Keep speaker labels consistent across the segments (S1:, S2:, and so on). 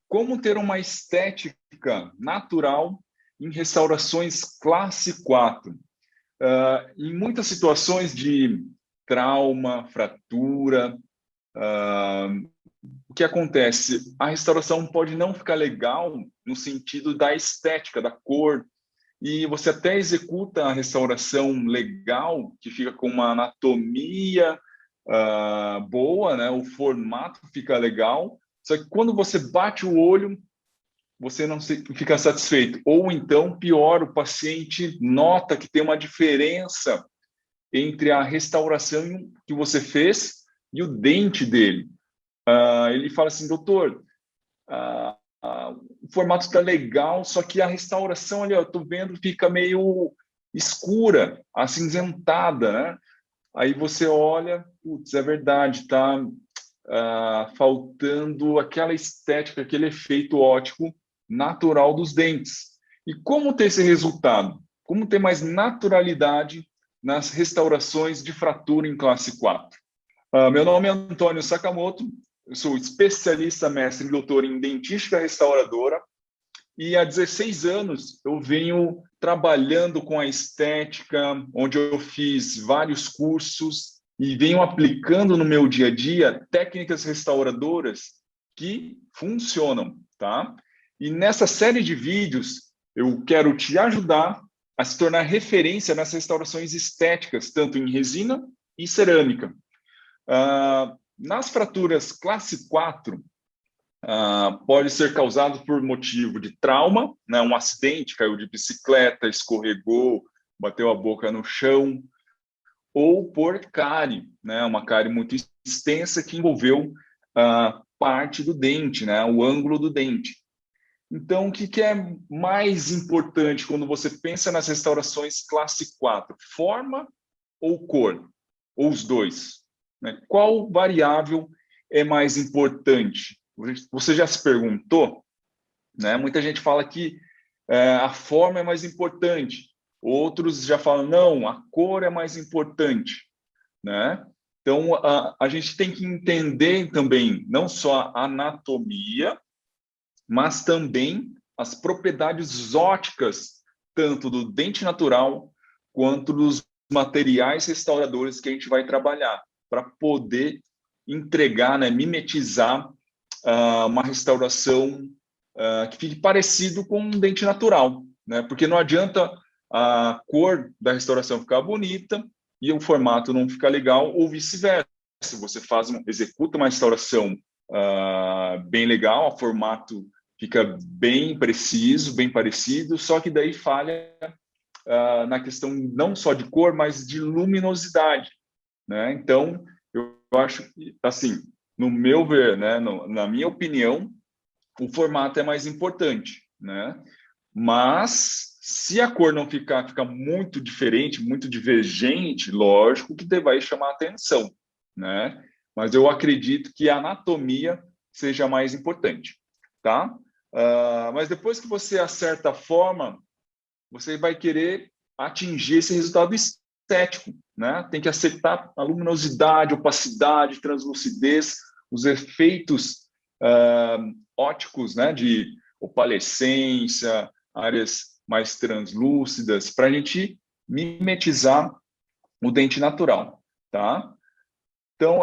S1: Como ter uma estética natural em restaurações classe 4? Em muitas situações de trauma, fratura, o que acontece? A restauração pode não ficar legal no sentido da estética, da cor, e você até executa a restauração legal, que fica com uma anatomia boa, né? O formato fica legal, só que quando você bate o olho, você não fica satisfeito. Ou então, pior, o paciente nota que tem uma diferença entre a restauração que você fez e o dente dele. Ele fala assim, doutor, o formato está legal, só que a restauração ali, eu estou vendo, fica meio escura, acinzentada, né? Aí você olha, putz, é verdade, está faltando aquela estética, aquele efeito óptico natural dos dentes. E como ter esse resultado? Como ter mais naturalidade nas restaurações de fratura em classe 4? Meu nome é Antônio Sakamoto, eu sou especialista, mestre e doutor em dentística restauradora, e há 16 anos eu venho trabalhando com a estética, onde eu fiz vários cursos e venho aplicando no meu dia a dia técnicas restauradoras que funcionam, tá? E nessa série de vídeos eu quero te ajudar a se tornar referência nas restaurações estéticas, tanto em resina e cerâmica. Nas fraturas classe 4, pode ser causado por motivo de trauma, né? Um acidente, caiu de bicicleta, escorregou, bateu a boca no chão, ou por cárie, né? Uma cárie muito extensa que envolveu parte do dente, né? O ângulo do dente. Então, o que é mais importante quando você pensa nas restaurações classe 4? Forma ou cor? Ou os dois? Né? Qual variável é mais importante? Você já se perguntou? Né? Muita gente fala que a forma é mais importante. Outros já falam, não, a cor é mais importante. Né? Então, a gente tem que entender também não só a anatomia, mas também as propriedades ópticas, tanto do dente natural quanto dos materiais restauradores que a gente vai trabalhar, para poder entregar, né, mimetizar uma restauração que fique parecido com um dente natural, né? Porque não adianta a cor da restauração ficar bonita e o formato não ficar legal, ou vice-versa. Você executa uma restauração bem legal, o formato fica bem preciso, bem parecido, só que daí falha na questão não só de cor, mas de luminosidade, né? Então, eu acho que, assim, no meu ver, né, na minha opinião, o formato é mais importante, né? Mas se a cor não ficar muito diferente, muito divergente, lógico que vai chamar atenção, né? Mas eu acredito que a anatomia seja mais importante, tá? Mas depois que você acerta a forma, você vai querer atingir esse resultado estético, né? Tem que acertar a luminosidade, opacidade, translucidez, os efeitos ópticos, né? De opalescência, áreas mais translúcidas, para a gente mimetizar o dente natural, tá? Então,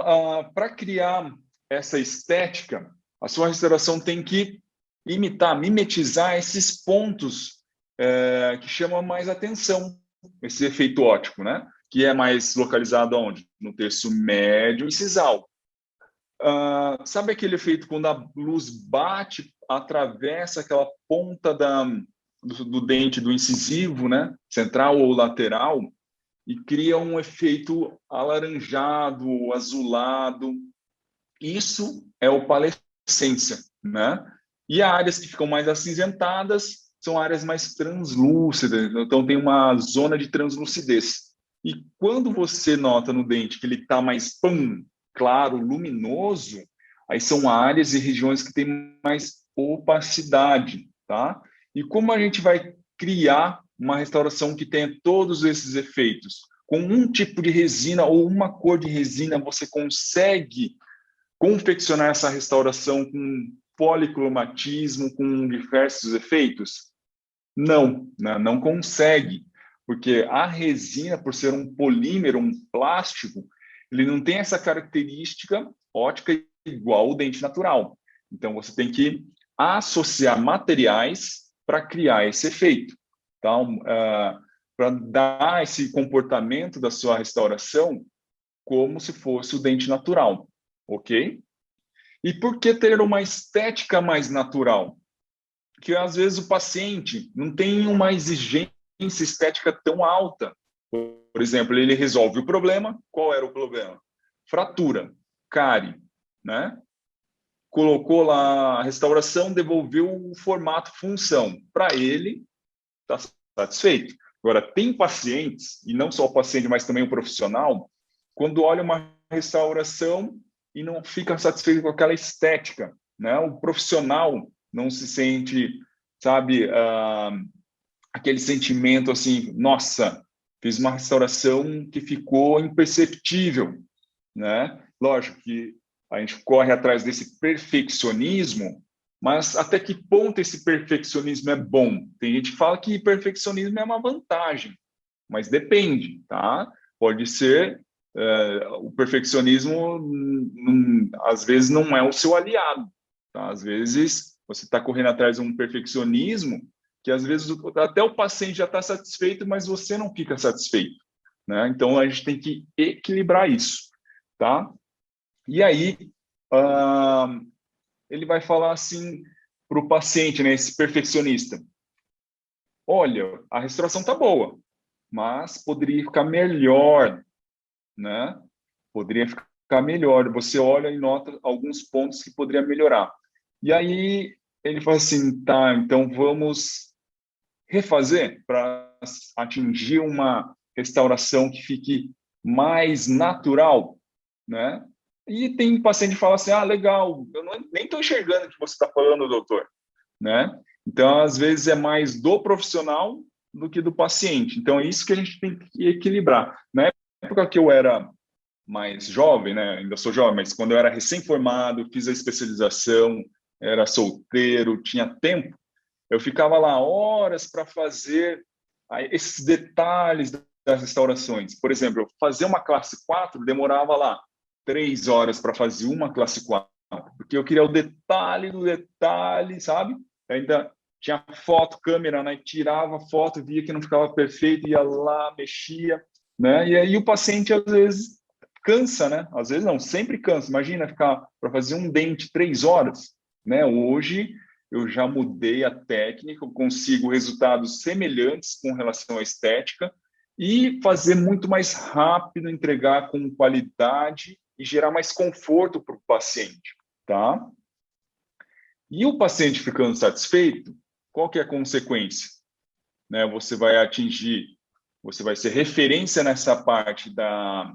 S1: para criar essa estética, a sua restauração tem que imitar, mimetizar esses pontos que chamam mais atenção, esse efeito óptico, né? Que é mais localizado onde? No terço médio e sisal. Sabe aquele efeito quando a luz bate, atravessa aquela ponta do dente do incisivo, né? Central ou lateral, e cria um efeito alaranjado, azulado. Isso é opalescência, né? E áreas que ficam mais acinzentadas são áreas mais translúcidas, então tem uma zona de translucidez. E quando você nota no dente que ele está mais claro, luminoso, aí são áreas e regiões que têm mais opacidade, tá? E como a gente vai criar uma restauração que tenha todos esses efeitos? Com um tipo de resina ou uma cor de resina, você consegue confeccionar essa restauração com policromatismo com diversos efeitos? Não, né? Não consegue, porque a resina, por ser um polímero, um plástico, ele não tem essa característica ótica igual o dente natural. Então, você tem que associar materiais para criar esse efeito. Então, para dar esse comportamento da sua restauração como se fosse o dente natural, ok? E por que ter uma estética mais natural? Porque às vezes o paciente não tem uma exigência estética tão alta. Por exemplo, ele resolve o problema. Qual era o problema? Fratura, cárie, né? Colocou lá a restauração, devolveu o formato função. Para ele, está satisfeito. Agora, tem pacientes, e não só o paciente, mas também o profissional, quando olha uma restauração e não fica satisfeito com aquela estética, né? O profissional não se sente, sabe, aquele sentimento assim, nossa, fiz uma restauração que ficou imperceptível, né? Lógico que a gente corre atrás desse perfeccionismo, mas até que ponto esse perfeccionismo é bom? Tem gente que fala que perfeccionismo é uma vantagem, mas depende, tá? Pode ser, o perfeccionismo, às vezes, não é o seu aliado, tá? Às vezes, você está correndo atrás de um perfeccionismo que, às vezes, até o paciente já está satisfeito, mas você não fica satisfeito, né? Então, a gente tem que equilibrar isso, tá? E aí, ele vai falar assim para o paciente, né, esse perfeccionista: olha, a restauração está boa, mas poderia ficar melhor, né? Poderia ficar melhor. Você olha e nota alguns pontos que poderia melhorar. E aí ele fala assim, tá, então vamos refazer para atingir uma restauração que fique mais natural, né? E tem paciente que fala assim, ah, legal, eu nem estou enxergando o que você está falando, doutor, né? Então, às vezes, é mais do profissional do que do paciente. Então, é isso que a gente tem que equilibrar. Na época que eu era mais jovem, né? Ainda sou jovem, mas quando eu era recém-formado, fiz a especialização, era solteiro, tinha tempo, eu ficava lá horas para fazer esses detalhes das restaurações. Por exemplo, fazer uma classe 4 demorava lá 3 horas para fazer uma classe 4, porque eu queria o detalhe do detalhe, sabe? Ainda tinha foto, câmera, né? Tirava foto, via que não ficava perfeito, ia lá, mexia, né? E aí o paciente, às vezes, cansa, né? Às vezes não, sempre cansa. Imagina ficar para fazer um dente 3 horas, né? Hoje eu já mudei a técnica, eu consigo resultados semelhantes com relação à estética e fazer muito mais rápido, entregar com qualidade e gerar mais conforto para o paciente, tá? E o paciente ficando satisfeito, qual que é a consequência? Né? Você vai atingir, você vai ser referência nessa parte da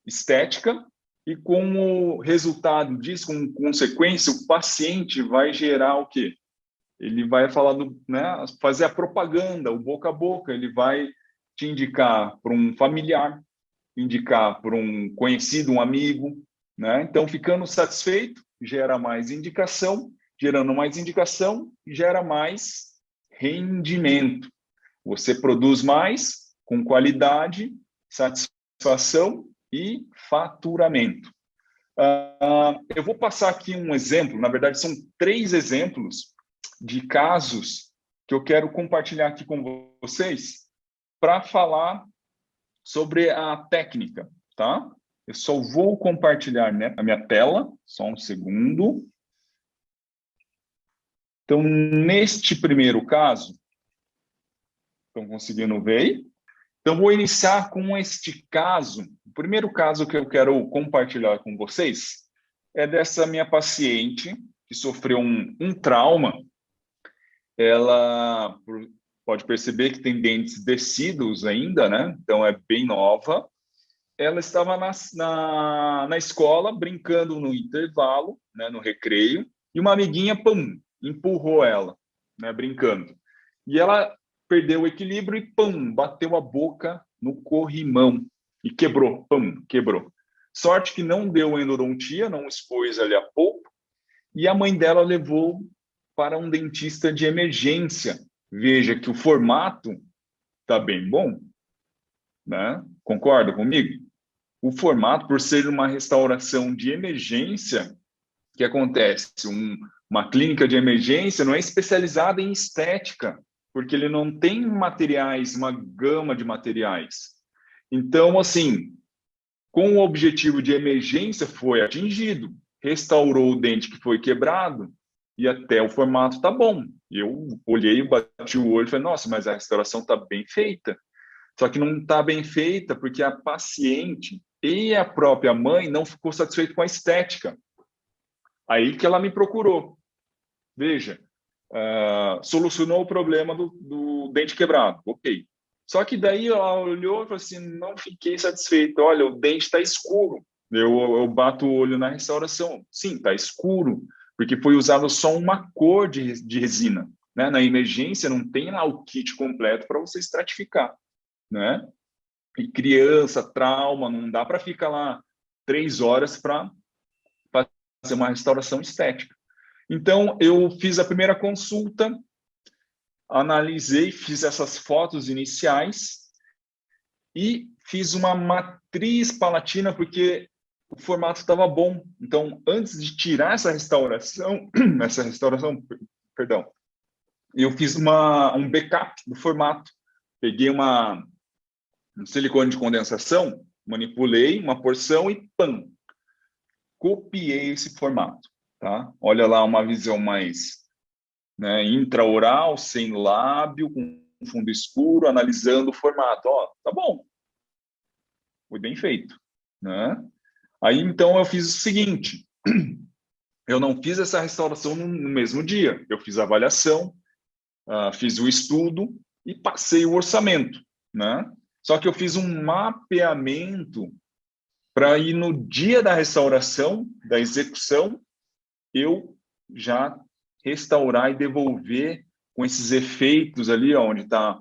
S1: estética e como resultado disso, como consequência, o paciente vai gerar o quê? Ele vai falar né, fazer a propaganda, o boca a boca, ele vai te indicar para um familiar, indicar para um conhecido, um amigo, né? Então, ficando satisfeito, gera mais indicação, gerando mais indicação, gera mais rendimento. Você produz mais com qualidade, satisfação e faturamento. Eu vou passar aqui um exemplo, na verdade são 3 exemplos de casos que eu quero compartilhar aqui com vocês para falar sobre a técnica, tá? Eu só vou compartilhar, né, a minha tela, só um segundo. Então, neste primeiro caso, estão conseguindo ver aí? Então, vou iniciar com este caso. O primeiro caso que eu quero compartilhar com vocês é dessa minha paciente que sofreu um trauma. Ela pode perceber que tem dentes descidos ainda, né? Então, é bem nova. Ela estava na escola, brincando no intervalo, né, no recreio, e uma amiguinha, pum, empurrou ela, né, brincando. E ela perdeu o equilíbrio e, pum, bateu a boca no corrimão e quebrou, pum, quebrou. Sorte que não deu endodontia, não expôs ali a polpa, e a mãe dela levou para um dentista de emergência. Veja que o formato está bem bom, né? Concorda comigo? O formato, por ser uma restauração de emergência, o que acontece? Uma clínica de emergência não é especializada em estética, porque ele não tem materiais, uma gama de materiais. Então, assim, com o objetivo de emergência foi atingido, restaurou o dente que foi quebrado e até o formato está bom. Eu olhei, bati o olho e falei, nossa, mas a restauração está bem feita. Só que não está bem feita porque a paciente e a própria mãe não ficou satisfeita com a estética. Aí que ela me procurou. Veja, solucionou o problema do dente quebrado. Ok. Só que daí ela olhou e falou assim, não fiquei satisfeito. Olha, o dente está escuro. Eu bato o olho na restauração. Sim, está escuro, porque foi usado só uma cor de resina. Né? Na emergência não tem lá o kit completo para você estratificar. Né? E criança, trauma, não dá para ficar lá 3 horas para fazer uma restauração estética. Então, eu fiz a primeira consulta, analisei, fiz essas fotos iniciais e fiz uma matriz palatina, porque o formato estava bom. Então, antes de tirar essa restauração, perdão, eu fiz um backup do formato. Peguei um silicone de condensação, manipulei uma porção e pam, copiei esse formato. Tá? Olha lá uma visão mais, né, intraoral, sem lábio, com fundo escuro, analisando o formato. Ó, tá bom. Foi bem feito. Né? Aí, então, eu fiz o seguinte. Eu não fiz essa restauração no mesmo dia. Eu fiz a avaliação, fiz o estudo e passei o orçamento. Né? Só que eu fiz um mapeamento para ir no dia da restauração, da execução, eu já restaurar e devolver com esses efeitos ali, onde está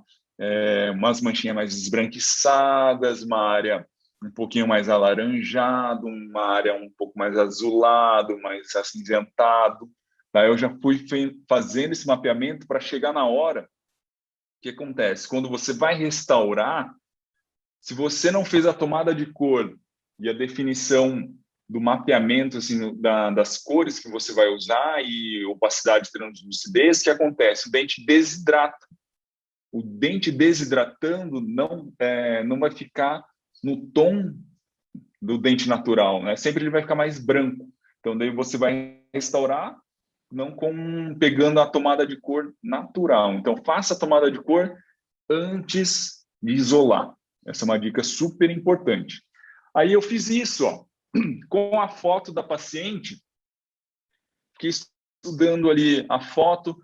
S1: umas manchinhas mais esbranquiçadas, uma área um pouquinho mais alaranjado, uma área um pouco mais azulado, mais acinzentado. Daí eu já fui fazendo esse mapeamento para chegar na hora. O que acontece? Quando você vai restaurar, se você não fez a tomada de cor e a definição do mapeamento assim, das cores que você vai usar e opacidade, translucidez, o que acontece? O dente desidrata. O dente desidratando não vai ficar no tom do dente natural, né? Sempre ele vai ficar mais branco. Então, daí você vai restaurar não pegando a tomada de cor natural. Então, faça a tomada de cor antes de isolar. Essa é uma dica super importante. Aí eu fiz isso, ó, com a foto da paciente, fiquei estudando ali a foto,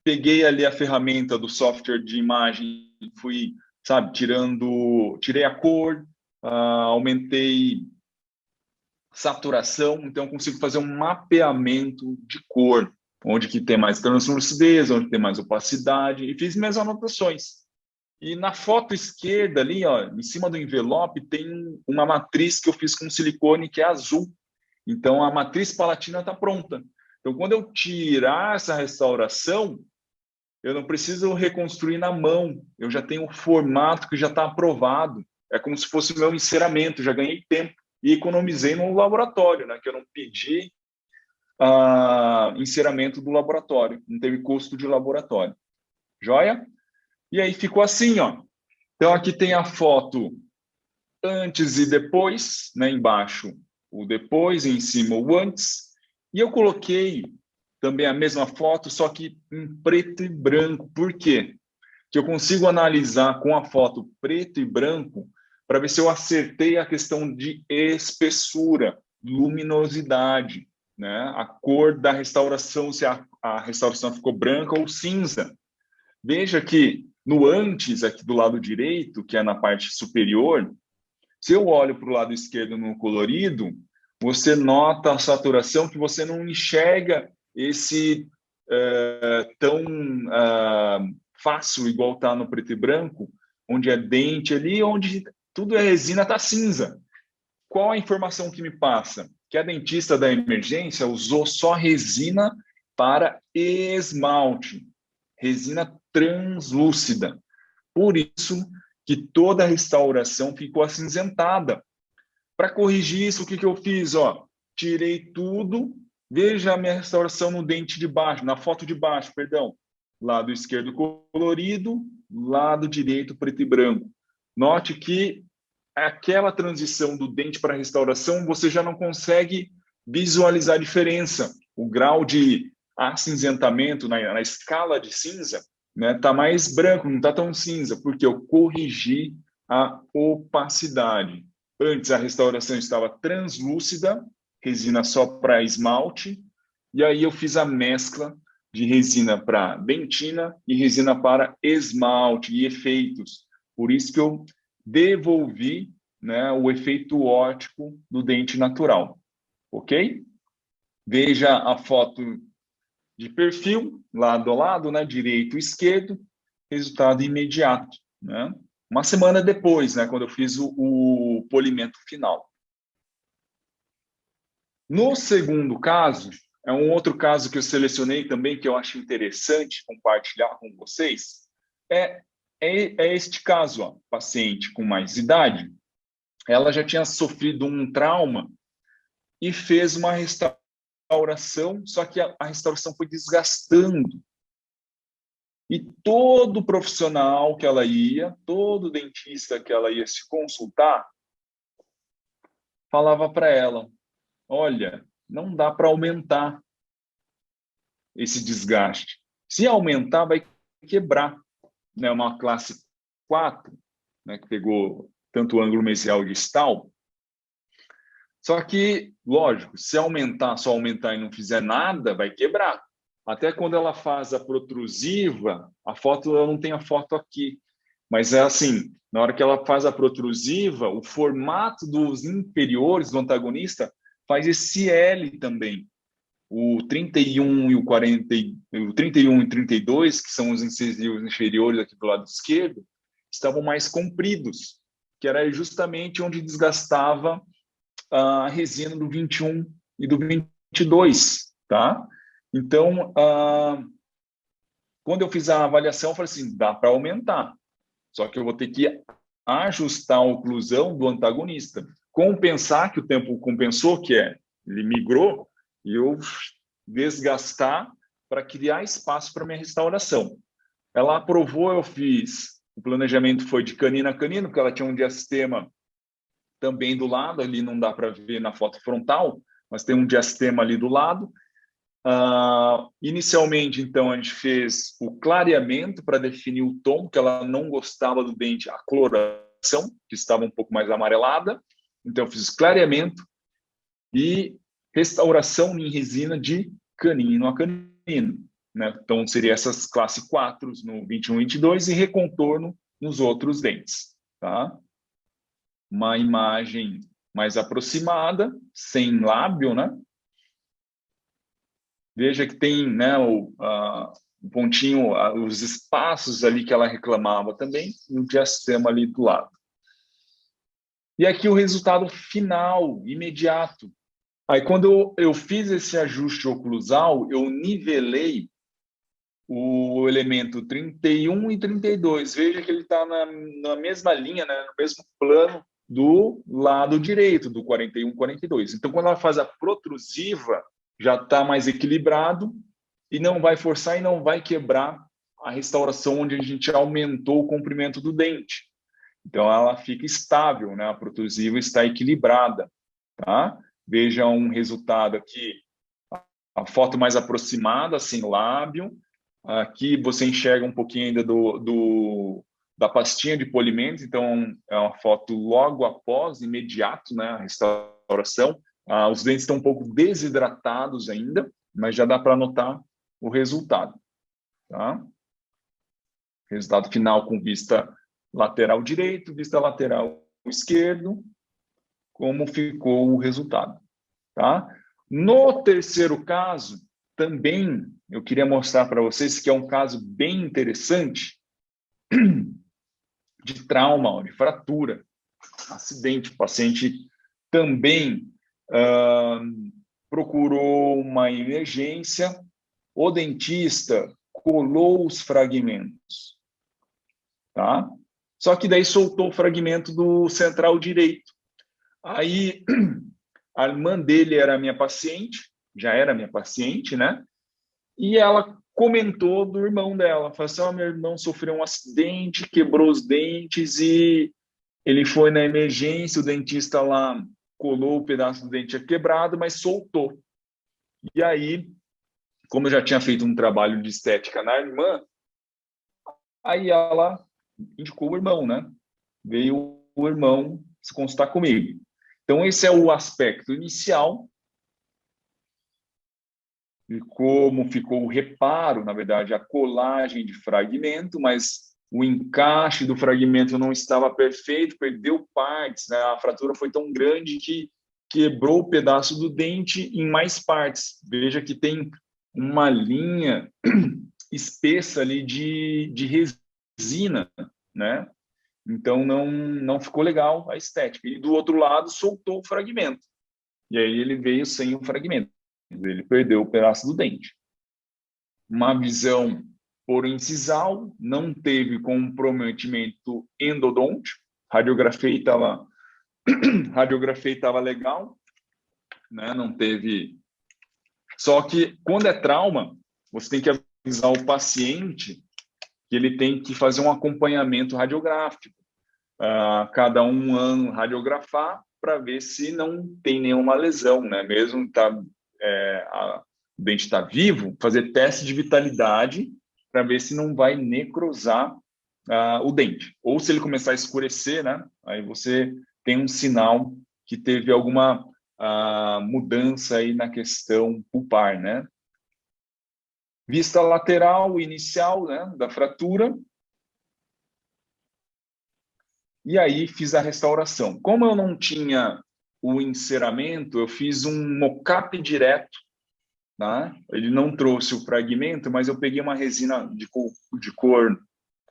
S1: peguei ali a ferramenta do software de imagem, fui, sabe, tirei a cor, aumentei saturação, então consigo fazer um mapeamento de cor, onde que tem mais translucidez, onde tem mais opacidade, e fiz minhas anotações. E na foto esquerda ali, ó, em cima do envelope, tem uma matriz que eu fiz com silicone que é azul. Então, a matriz palatina está pronta. Então, quando eu tirar essa restauração, eu não preciso reconstruir na mão. Eu já tenho o formato que já está aprovado. É como se fosse o meu enceramento. Já ganhei tempo e economizei no laboratório, né? Que eu não pedi enceramento do laboratório. Não teve custo de laboratório. Joia? E aí ficou assim, ó. Então, aqui tem a foto antes e depois, né? Embaixo o depois, em cima o antes. E eu coloquei também a mesma foto, só que em preto e branco. Por quê? Que eu consigo analisar com a foto preto e branco para ver se eu acertei a questão de espessura, luminosidade, né? A cor da restauração, se a restauração ficou branca ou cinza. Veja que no antes, aqui do lado direito, que é na parte superior, se eu olho para o lado esquerdo no colorido, você nota a saturação que você não enxerga esse tão fácil, igual está no preto e branco, onde é dente ali, onde tudo é resina, está cinza. Qual a informação que me passa? que a dentista da emergência usou só resina para esmalte, resina translúcida. Por isso que toda a restauração ficou acinzentada. Para corrigir isso, o que eu fiz? Ó, tirei tudo. Veja a minha restauração no dente de baixo, na foto de baixo, perdão. Lado esquerdo colorido, lado direito preto e branco. Note que aquela transição do dente para a restauração, você já não consegue visualizar a diferença. O grau de acinzentamento na escala de cinza, né, tá mais branco, não está tão cinza, porque eu corrigi a opacidade. Antes a restauração estava translúcida, resina só para esmalte, e aí eu fiz a mescla de resina para dentina e resina para esmalte e efeitos. Por isso que eu devolvi, né, o efeito óptico do dente natural, ok? Veja a foto de perfil, lado a lado, né, direito e esquerdo, resultado imediato, né? Uma semana depois, né, quando eu fiz o polimento final. No segundo caso, é um outro caso que eu selecionei também, que eu acho interessante compartilhar com vocês, é este caso, ó, paciente com mais idade, ela já tinha sofrido um trauma e fez uma restauração, só que a restauração foi desgastando. E todo profissional que ela ia, todo dentista que ela ia se consultar, falava para ela, olha, não dá para aumentar esse desgaste. Se aumentar, vai quebrar, né? Uma classe 4, né, que pegou tanto o ângulo mesial distal. Só que, lógico, se aumentar, só aumentar e não fizer nada, vai quebrar. Até quando ela faz a protrusiva, a foto, eu não tenho a foto aqui, mas é assim, na hora que ela faz a protrusiva, o formato dos inferiores do antagonista faz esse L também. O 31 e o 40, o 31 e 32, que são os incisivos inferiores aqui do lado esquerdo, estavam mais compridos, que era justamente onde desgastava a resina do 21 e do 22, tá? Então, quando eu fiz a avaliação, eu falei assim, dá para aumentar, só que eu vou ter que ajustar a oclusão do antagonista. Compensar, que o tempo compensou, que é, ele migrou, e eu desgastar para criar espaço para minha restauração. Ela aprovou, eu fiz, o planejamento foi de canino a canino, porque ela tinha um diastema também do lado, ali não dá para ver na foto frontal, mas tem um diastema ali do lado. Inicialmente, então, a gente fez o clareamento para definir o tom, que ela não gostava do dente, a coloração, que estava um pouco mais amarelada. Então, eu fiz clareamento e restauração em resina de canino a canino, né? Então, seria essas classe 4 no 21 e 22 e recontorno nos outros dentes, tá? Uma imagem mais aproximada, sem lábio, né? Veja que tem, né, o pontinho, os espaços ali que ela reclamava também, e o diastema ali do lado. E aqui o resultado final, imediato. Aí, quando eu fiz esse ajuste oclusal, eu nivelei o elemento 31 e 32. Veja que ele está na mesma linha, né, no mesmo plano do lado direito, do 41 e 42. Então, quando ela faz a protrusiva, já está mais equilibrado e não vai forçar e não vai quebrar a restauração onde a gente aumentou o comprimento do dente. Então, ela fica estável, né? A protrusiva está equilibrada, tá? Veja um resultado aqui, a foto mais aproximada, sem lábio. Aqui você enxerga um pouquinho ainda da pastinha de polimento, então é uma foto logo após, imediato, né, a restauração. Os dentes estão um pouco desidratados ainda, mas já dá para notar o resultado. Tá? Resultado final com vista lateral direito, vista lateral esquerdo, como ficou o resultado. Tá? No terceiro caso, também eu queria mostrar para vocês que é um caso bem interessante de trauma, de fratura, acidente. O paciente também procurou uma emergência, o dentista colou os fragmentos, tá? Só que daí soltou o fragmento do central direito. Aí a irmã dele era minha paciente, já era minha paciente, né? E ela comentou do irmão dela, falou assim: meu irmão sofreu um acidente, quebrou os dentes e ele foi na emergência, o dentista lá colou o pedaço do dente quebrado, mas soltou. E aí, como eu já tinha feito um trabalho de estética na irmã, aí ela indicou o irmão, né? Veio o irmão se consultar comigo. Então, esse é o aspecto inicial, e como ficou o reparo, na verdade, a colagem de fragmento, mas o encaixe do fragmento não estava perfeito, perdeu partes, né? A fratura foi tão grande que quebrou o pedaço do dente em mais partes. Veja que tem uma linha espessa ali de resina, né? Então não ficou legal a estética. E do outro lado soltou o fragmento. E aí ele veio sem o fragmento. Ele perdeu o pedaço do dente. Uma visão por incisal, não teve comprometimento endodôntico, radiografei estava legal, né? Não teve. Só que quando é trauma, você tem que avisar o paciente que ele tem que fazer um acompanhamento radiográfico, cada um ano radiografar para ver se não tem nenhuma lesão, né? Mesmo o dente está vivo, fazer teste de vitalidade para ver se não vai necrosar o dente. Ou se ele começar a escurecer, né? Aí você tem um sinal que teve alguma mudança aí na questão pulpar, né? Vista lateral inicial, né, da fratura. E aí fiz a restauração. Como eu não tinha o enceramento, eu fiz um mocap direto, tá? Ele não trouxe o fragmento, mas eu peguei uma resina de cor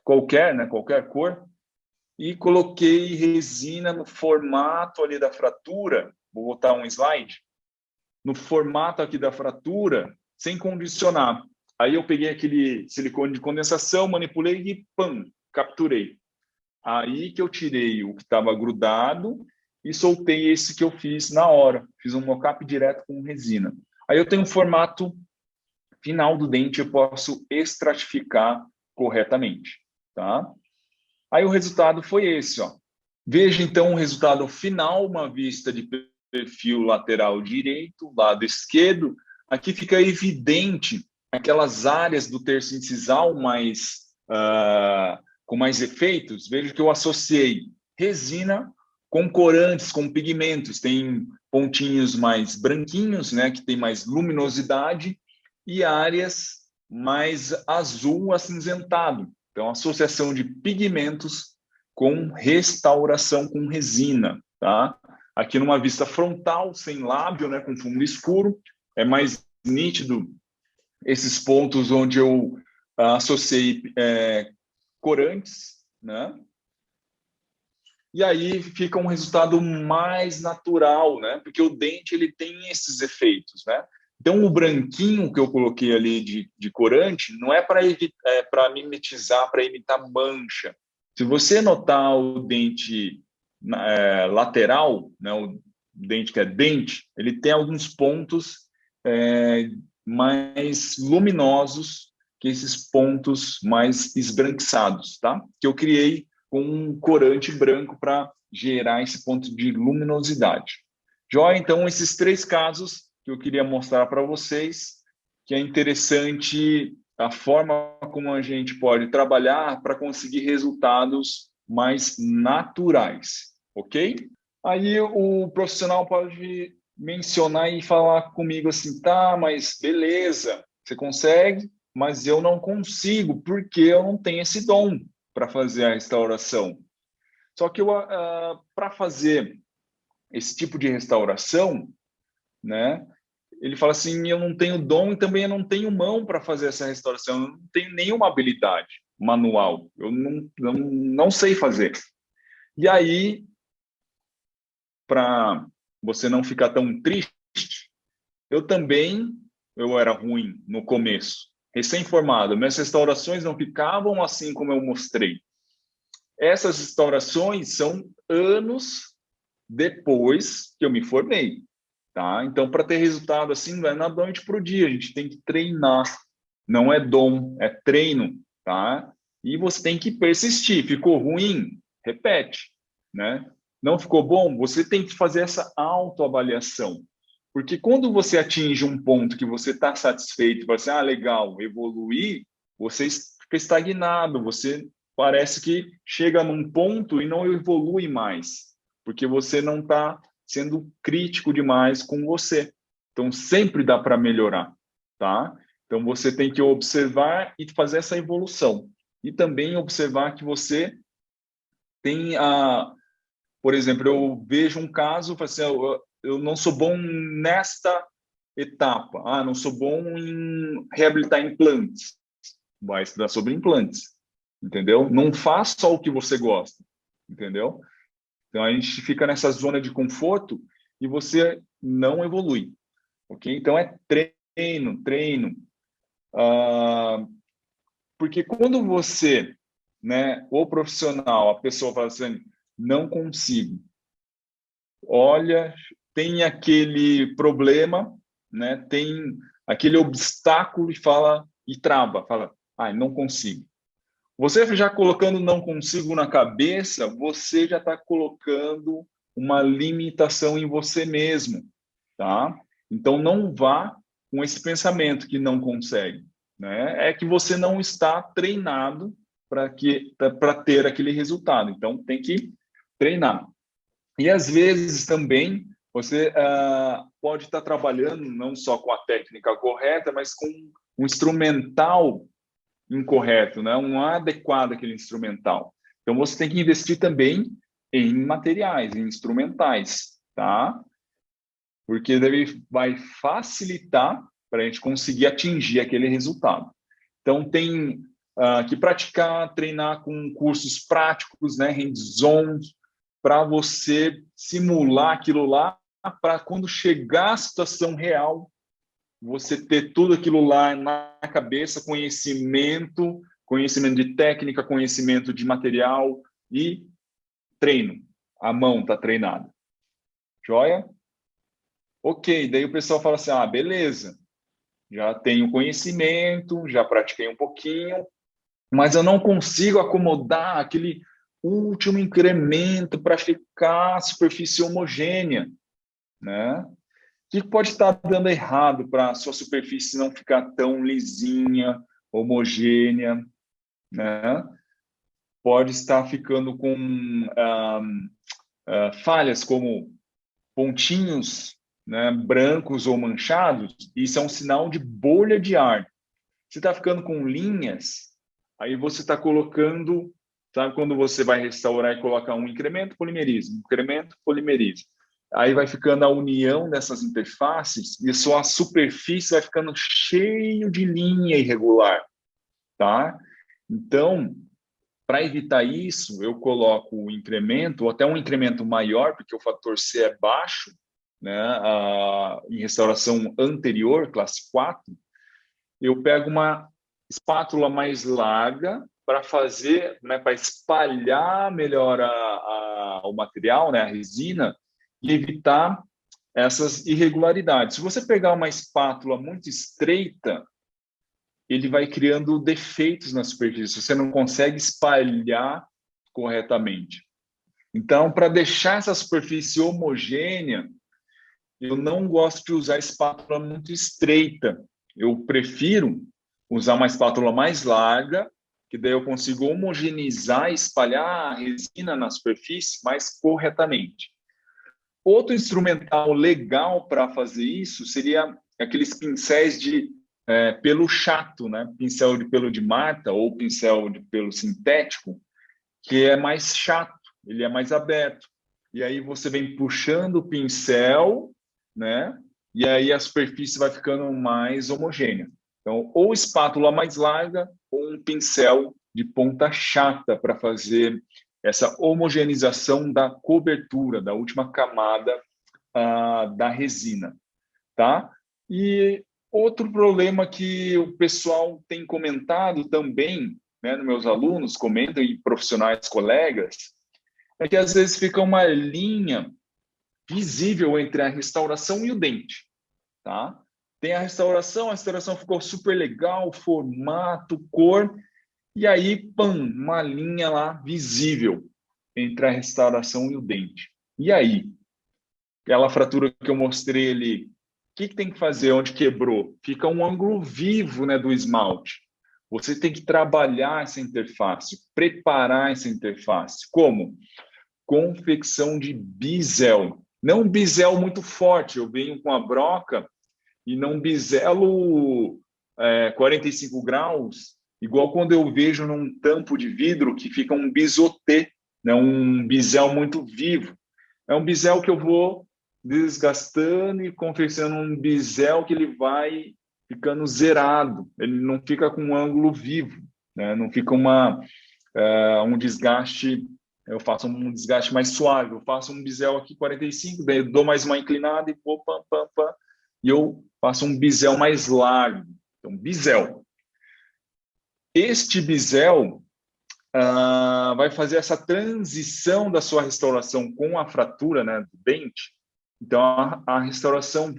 S1: qualquer, né, qualquer cor, e coloquei resina no formato ali da fratura. Vou botar um slide. No formato aqui da fratura, sem condicionar. Aí eu peguei aquele silicone de condensação, manipulei e pam, capturei. Aí que eu tirei o que estava grudado e soltei esse que eu fiz na hora. Fiz um mockup direto com resina. Aí eu tenho um formato final do dente, eu posso estratificar corretamente, tá? Aí o resultado foi esse, ó. Veja então o resultado final, uma vista de perfil lateral direito, lado esquerdo. Aqui fica evidente aquelas áreas do terço incisal com mais efeitos. Veja que eu associei resina com corantes, com pigmentos. Tem pontinhos mais branquinhos, né, que tem mais luminosidade, e áreas mais azul acinzentado. Então, associação de pigmentos com restauração com resina, tá? Aqui numa vista frontal, sem lábio, né, com fundo escuro, é mais nítido esses pontos onde eu associei corantes, né? E aí fica um resultado mais natural, né? Porque o dente ele tem esses efeitos, né? Então o branquinho que eu coloquei ali de corante não é para mimetizar, para imitar mancha. Se você notar o dente lateral, né? O dente que é dente, ele tem alguns pontos mais luminosos que esses pontos mais esbranquiçados, tá? Que eu criei com um corante branco para gerar esse ponto de luminosidade. Joia, então, esses três casos que eu queria mostrar para vocês, que é interessante a forma como a gente pode trabalhar para conseguir resultados mais naturais, ok? Aí o profissional pode mencionar e falar comigo assim, tá, mas beleza, você consegue, mas eu não consigo, porque eu não tenho esse dom para fazer a restauração. Só que para fazer esse tipo de restauração, né, ele fala assim, eu não tenho dom e também eu não tenho mão para fazer essa restauração, eu não tenho nenhuma habilidade manual, eu não sei fazer. E aí, para você não ficar tão triste, eu era ruim no começo, recém-formado, minhas restaurações não ficavam assim como eu mostrei. Essas restaurações são anos depois que eu me formei, tá? Então, para ter resultado assim, não é na noite para o dia, a gente tem que treinar, não é dom, é treino, tá? E você tem que persistir. Ficou ruim? Repete, né? Não ficou bom? Você tem que fazer essa autoavaliação. Porque quando você atinge um ponto que você está satisfeito, você, legal, evoluir, você fica estagnado, você parece que chega num ponto e não evolui mais, porque você não está sendo crítico demais com você. Então, sempre dá para melhorar, tá? Então, você tem que observar e fazer essa evolução. E também observar que você tem por exemplo, eu vejo um caso, assim, eu não sou bom nesta etapa. Não sou bom em reabilitar implantes. Vai estudar sobre implantes, entendeu? Não faça só o que você gosta, entendeu? Então, a gente fica nessa zona de conforto e você não evolui, ok? Então, é treino, treino. Porque quando você, né, o profissional, a pessoa fala assim, não consigo. Olha, tem aquele problema, né, tem aquele obstáculo e trava, fala, não consigo. Você já colocando não consigo na cabeça, você já está colocando uma limitação em você mesmo, tá? Então, não vá com esse pensamento que não consegue, né? É que você não está treinado para ter aquele resultado. Então, tem que treinar. E, às vezes, também, você pode estar trabalhando não só com a técnica correta, mas com um instrumental incorreto, né? Um adequado aquele instrumental. Então, você tem que investir também em materiais, em instrumentais, tá? Porque vai facilitar para a gente conseguir atingir aquele resultado. Então, tem que praticar, treinar com cursos práticos, né? Hands-on, para você simular aquilo lá, para quando chegar a situação real, você ter tudo aquilo lá na cabeça, conhecimento de técnica, conhecimento de material e treino. A mão está treinada. Joia? Ok, daí o pessoal fala assim, beleza, já tenho conhecimento, já pratiquei um pouquinho, mas eu não consigo acomodar aquele último incremento para ficar a superfície homogênea, né? O que pode estar dando errado para a sua superfície não ficar tão lisinha, homogênea, né? Pode estar ficando com falhas como pontinhos, né, brancos ou manchados. Isso é um sinal de bolha de ar. Se está ficando com linhas, aí você está colocando, sabe quando você vai restaurar e coloca um incremento, polimeriza, incremento, polimeriza. Aí vai ficando a união dessas interfaces e a sua superfície vai ficando cheio de linha irregular, tá? Então, para evitar isso, eu coloco o incremento, ou até um incremento maior, porque o fator C é baixo, né? Em restauração anterior, classe 4, eu pego uma espátula mais larga para fazer, né, para espalhar melhor o material, né, a resina, e evitar essas irregularidades. Se você pegar uma espátula muito estreita, ele vai criando defeitos na superfície, você não consegue espalhar corretamente. Então, para deixar essa superfície homogênea, eu não gosto de usar espátula muito estreita. Eu prefiro usar uma espátula mais larga, que daí eu consigo homogeneizar e espalhar a resina na superfície mais corretamente. Outro instrumental legal para fazer isso seria aqueles pincéis de pelo chato, né? Pincel de pelo de mata ou pincel de pelo sintético, que é mais chato, ele é mais aberto. E aí você vem puxando o pincel, né? E aí a superfície vai ficando mais homogênea. Então, ou espátula mais larga ou um pincel de ponta chata para fazer essa homogeneização da cobertura, da última camada da resina, tá? E outro problema que o pessoal tem comentado também, né, nos meus alunos, comentam e profissionais colegas, é que às vezes fica uma linha visível entre a restauração e o dente, tá? Tem a restauração ficou super legal, formato, cor, e aí, pam, uma linha lá visível entre a restauração e o dente. E aí? Aquela fratura que eu mostrei ali, o que tem que fazer onde quebrou? Fica um ângulo vivo, né, do esmalte. Você tem que trabalhar essa interface, preparar essa interface. Como? Confecção de bisel. Não um bisel muito forte, eu venho com a broca e não biselo 45 graus, igual quando eu vejo num tampo de vidro que fica um bisotê, né, um bisel muito vivo. É um bisel que eu vou desgastando e confeccionando um bisel que ele vai ficando zerado, ele não fica com um ângulo vivo, né? Não fica um desgaste, eu faço um desgaste mais suave, eu faço um bisel aqui 45, daí eu dou mais uma inclinada e vou pam, pam, pam, e eu faço um bisel mais largo, então bisel. Este bisel vai fazer essa transição da sua restauração com a fratura, né, do dente. Então, a restauração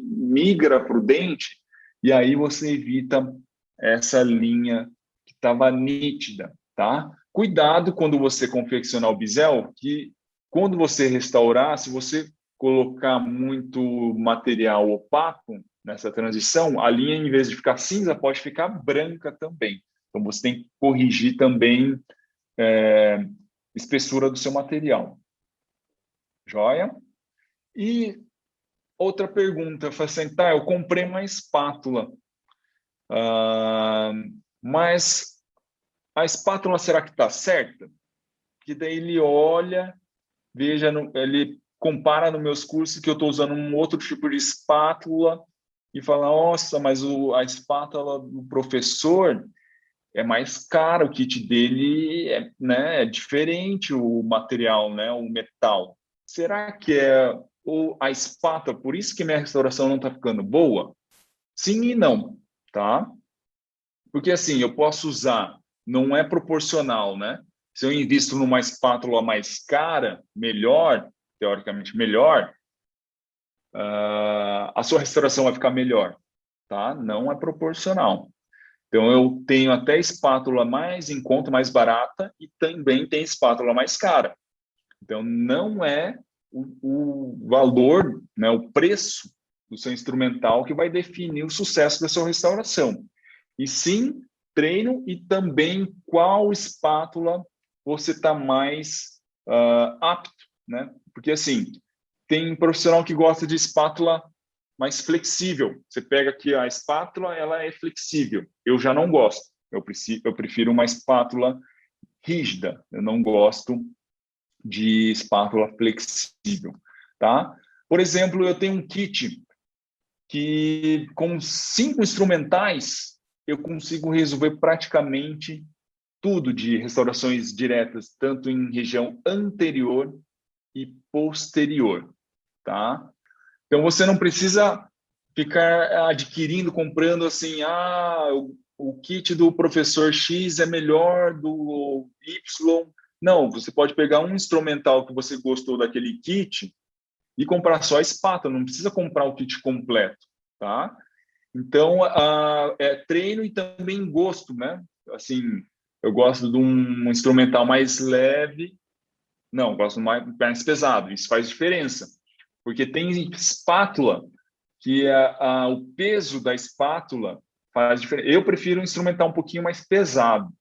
S1: migra para o dente, e aí você evita essa linha que estava nítida, tá? Cuidado quando você confeccionar o bisel, que quando você restaurar, se você colocar muito material opaco nessa transição, a linha, em vez de ficar cinza, pode ficar branca também. Então, você tem que corrigir também espessura do seu material. Joia? E outra pergunta, assim, tá, eu comprei uma espátula, mas a espátula será que está certa? Que daí ele olha, veja, ele compara nos meus cursos que eu estou usando um outro tipo de espátula e fala, nossa, mas a espátula do professor é mais caro, o kit dele é diferente, o material, né, o metal. Será que é a espátula, por isso que minha restauração não está ficando boa? Sim e não, tá? Porque assim, eu posso usar, não é proporcional, né? Se eu invisto numa espátula mais cara, melhor, teoricamente melhor, a sua restauração vai ficar melhor, tá? Não é proporcional. Então, eu tenho até espátula mais em conta, mais barata, e também tem espátula mais cara. Então, não é o valor, né, o preço do seu instrumental que vai definir o sucesso da sua restauração. E sim, treino e também qual espátula você está mais apto, né? Porque, assim, tem profissional que gosta de espátula mais flexível. Você pega aqui a espátula, ela é flexível. Eu já não gosto. Eu prefiro uma espátula rígida. Eu não gosto de espátula flexível, tá? Por exemplo, eu tenho um kit que com 5 instrumentais eu consigo resolver praticamente tudo de restaurações diretas, tanto em região anterior e posterior, tá? Então, você não precisa ficar adquirindo, comprando assim, o kit do professor X é melhor do Y. Não, você pode pegar um instrumental que você gostou daquele kit e comprar só a espátula, não precisa comprar o kit completo, tá? Então, é treino e também gosto, né? Assim, eu gosto de um instrumental mais leve, não, gosto mais pesado, isso faz diferença, porque tem espátula que o peso da espátula faz diferença. Eu prefiro um instrumental um pouquinho mais pesado,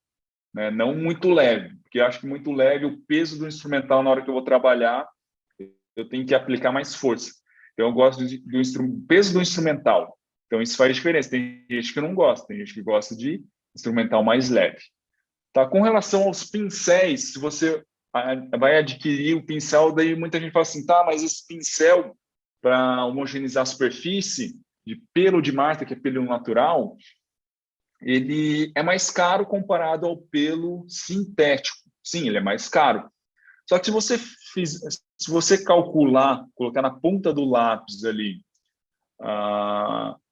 S1: né? Não muito leve, porque eu acho que muito leve, o peso do instrumental, na hora que eu vou trabalhar, eu tenho que aplicar mais força. Então, eu gosto do peso do instrumental. Então, isso faz diferença. Tem gente que não gosta, tem gente que gosta de instrumental mais leve. Tá? Com relação aos pincéis, se você vai adquirir o pincel, daí muita gente fala assim, tá, mas esse pincel para homogeneizar a superfície de pelo de marca, que é pelo natural, ele é mais caro comparado ao pelo sintético. Sim, ele é mais caro. Só que se se você calcular, colocar na ponta do lápis ali,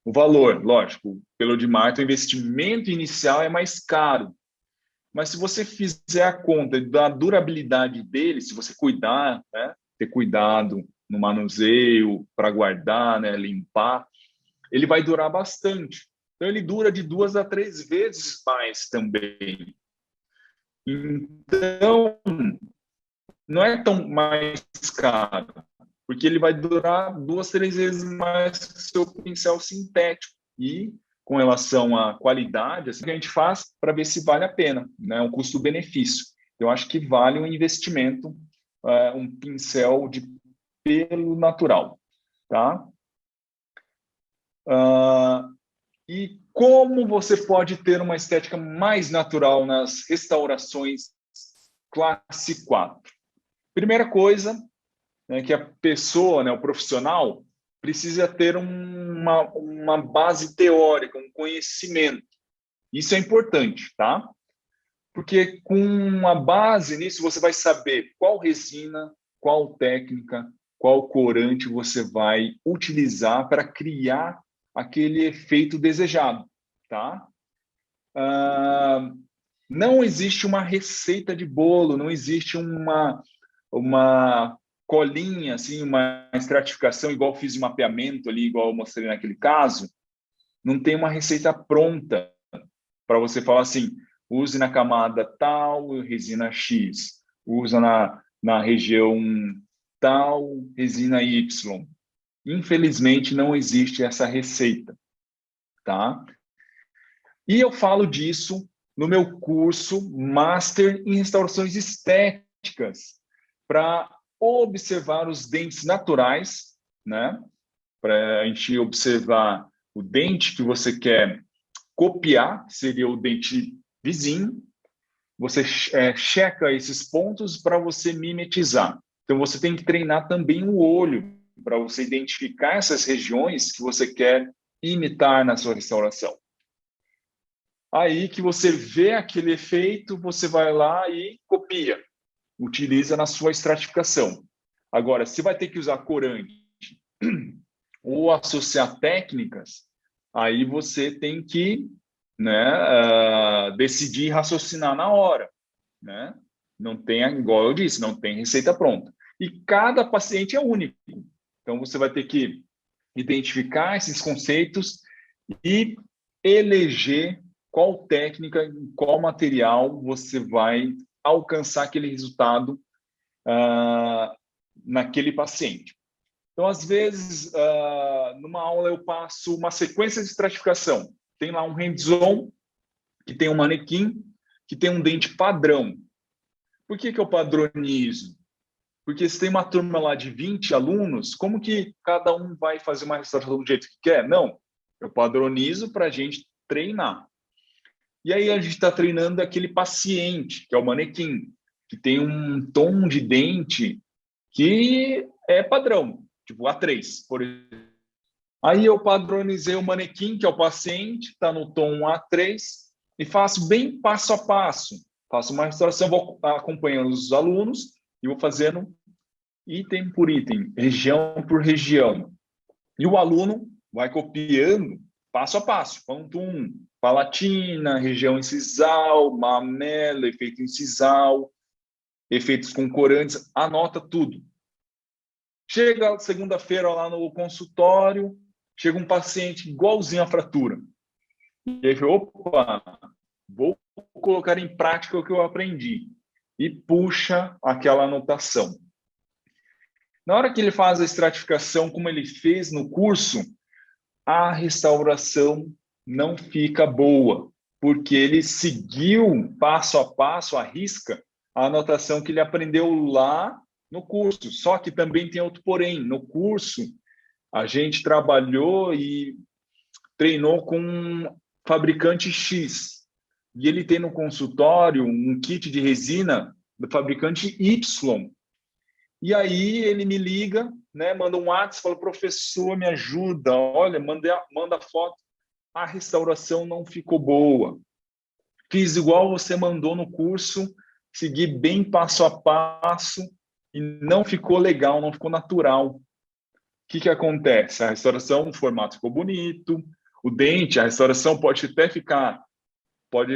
S1: o valor, lógico, pelo de Marta, o investimento inicial é mais caro. Mas se você fizer a conta da durabilidade dele, se você cuidar, né, ter cuidado no manuseio, para guardar, né, limpar, ele vai durar bastante. Então, ele dura de 2 a 3 vezes mais também. Então, não é tão mais caro, porque ele vai durar 2, 3 vezes mais que o seu pincel sintético. E, com relação à qualidade, assim que a gente faz para ver se vale a pena, né? Um custo-benefício. Eu acho que vale um investimento, um pincel de pelo natural, tá? E como você pode ter uma estética mais natural nas restaurações classe 4? Primeira coisa, né, que a pessoa, né, o profissional, precisa ter uma base teórica, um conhecimento. Isso é importante, tá? Porque com uma base nisso, você vai saber qual resina, qual técnica, qual corante você vai utilizar para criar aquele efeito desejado, tá? Não existe uma receita de bolo, não existe uma colinha, assim, uma estratificação, igual fiz o mapeamento ali, igual eu mostrei naquele caso. Não tem uma receita pronta para você falar assim, use na camada tal, resina X, usa na região tal, resina Y. Infelizmente, não existe essa receita, tá? E eu falo disso no meu curso Master em Restaurações Estéticas, para observar os dentes naturais, né? Para a gente observar o dente que você quer copiar, que seria o dente vizinho. Você checa esses pontos para você mimetizar. Então, você tem que treinar também o olho para você identificar essas regiões que você quer imitar na sua restauração. Aí que você vê aquele efeito, você vai lá e copia, utiliza na sua estratificação. Agora, se vai ter que usar corante ou associar técnicas, aí você tem que, né, decidir raciocinar na hora, né? Não tem, igual eu disse, não tem receita pronta. E cada paciente é único. Então, você vai ter que identificar esses conceitos e eleger qual técnica, qual material você vai alcançar aquele resultado naquele paciente. Então, às vezes, numa aula eu passo uma sequência de estratificação. Tem lá um hands-on, que tem um manequim, que tem um dente padrão. Por que eu padronizo? Porque se tem uma turma lá de 20 alunos, como que cada um vai fazer uma restauração do jeito que quer? Não, eu padronizo para a gente treinar. E aí a gente está treinando aquele paciente, que é o manequim, que tem um tom de dente que é padrão, tipo A3, por exemplo. Aí eu padronizei o manequim, que é o paciente, está no tom A3, e faço bem passo a passo. Faço uma restauração, vou acompanhando os alunos e vou fazendo item por item, região por região. E o aluno vai copiando passo a passo. Ponto 1, palatina, região incisal, mamela, efeito incisal, efeitos com corantes, anota tudo. Chega segunda-feira lá no consultório, chega um paciente igualzinho à fratura. E aí, opa, vou colocar em prática o que eu aprendi. E puxa aquela anotação. Na hora que ele faz a estratificação, como ele fez no curso, a restauração não fica boa, porque ele seguiu passo a passo, à risca, a anotação que ele aprendeu lá no curso. Só que também tem outro porém. No curso, a gente trabalhou e treinou com um fabricante X. E ele tem no consultório um kit de resina do fabricante Y. E aí ele me liga, né, manda um WhatsApp, fala, professor, me ajuda, olha, manda foto. A restauração não ficou boa. Fiz igual você mandou no curso, segui bem passo a passo, e não ficou legal, não ficou natural. O que acontece? A restauração, o formato ficou bonito, o dente, a restauração pode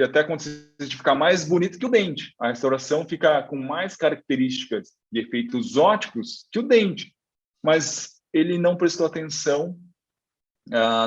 S1: até acontecer de ficar mais bonito que o dente. A restauração fica com mais características e efeitos óticos que o dente, mas ele não prestou atenção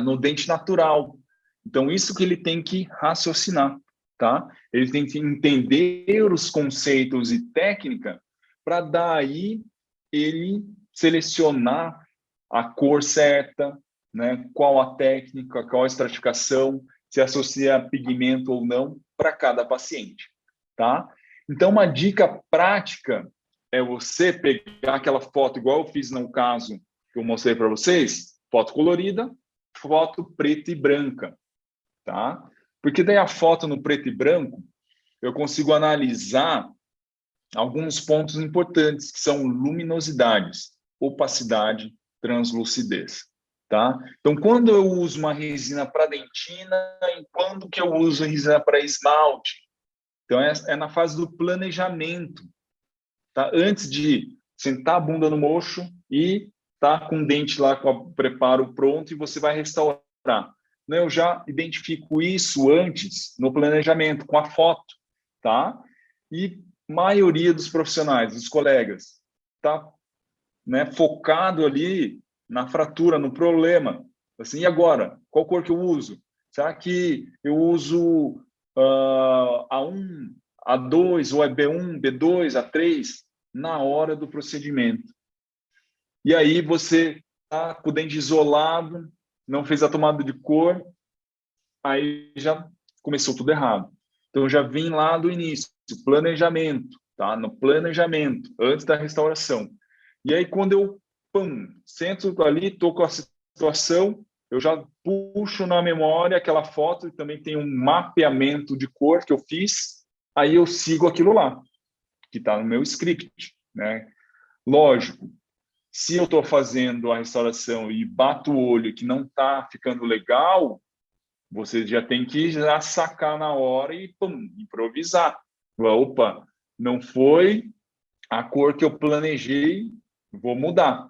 S1: no dente natural. Então, isso que ele tem que raciocinar, tá? Ele tem que entender os conceitos e técnica para daí ele selecionar a cor certa, né? Qual a técnica, qual a estratificação, se associa pigmento ou não para cada paciente, tá? Então, uma dica prática é você pegar aquela foto, igual eu fiz no caso que eu mostrei para vocês, foto colorida, foto preta e branca, tá? Porque daí a foto no preto e branco, eu consigo analisar alguns pontos importantes, que são luminosidades, opacidade, translucidez, tá? Então, quando eu uso uma resina para dentina e quando que eu uso resina para esmalte? Então, é na fase do planejamento, tá? Antes de sentar a bunda no mocho e tá com o dente lá com o preparo pronto e você vai restaurar. Né? Eu já identifico isso antes no planejamento, com a foto, tá? E maioria dos profissionais, dos colegas, tá, né, focado ali na fratura, no problema. Assim, e agora? Qual cor que eu uso? Será que eu uso A1, A2, ou é B1, B2, A3? Na hora do procedimento. E aí você tá com o dente isolado, não fez a tomada de cor, aí já começou tudo errado. Então, eu já vim lá do início, planejamento, tá? No planejamento, antes da restauração. E aí, quando eu sento ali, estou com a situação, eu já puxo na memória aquela foto e também tem um mapeamento de cor que eu fiz, aí eu sigo aquilo lá, que está no meu script, né? Lógico, se eu estou fazendo a restauração e bato o olho que não está ficando legal, você já tem que já sacar na hora e improvisar. Opa, não foi a cor que eu planejei, vou mudar.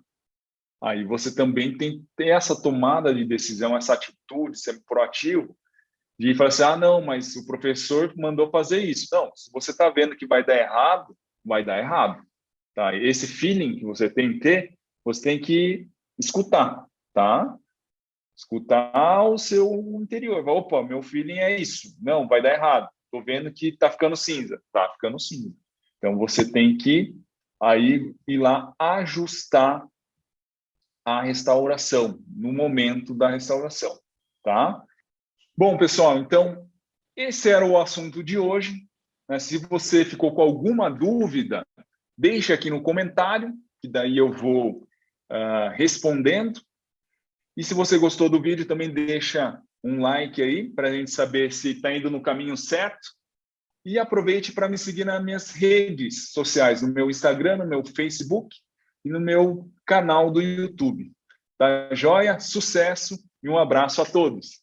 S1: Aí você também tem que ter essa tomada de decisão, essa atitude, ser proativo, de falar assim, não, mas o professor mandou fazer isso. Não, se você está vendo que vai dar errado, vai dar errado. Tá? Esse feeling que você tem que ter, você tem que escutar, tá? Escutar o seu interior. Opa, meu feeling é isso. Não, vai dar errado. Estou vendo que está ficando cinza. Está ficando cinza. Então, você tem que aí ir lá ajustar a restauração, no momento da restauração, tá? Bom, pessoal, então, esse era o assunto de hoje. Se você ficou com alguma dúvida, deixe aqui no comentário, que daí eu vou respondendo. E se você gostou do vídeo, também deixa um like aí, para a gente saber se está indo no caminho certo. E aproveite para me seguir nas minhas redes sociais, no meu Instagram, no meu Facebook e no meu canal do YouTube. Tá joia? Sucesso e um abraço a todos!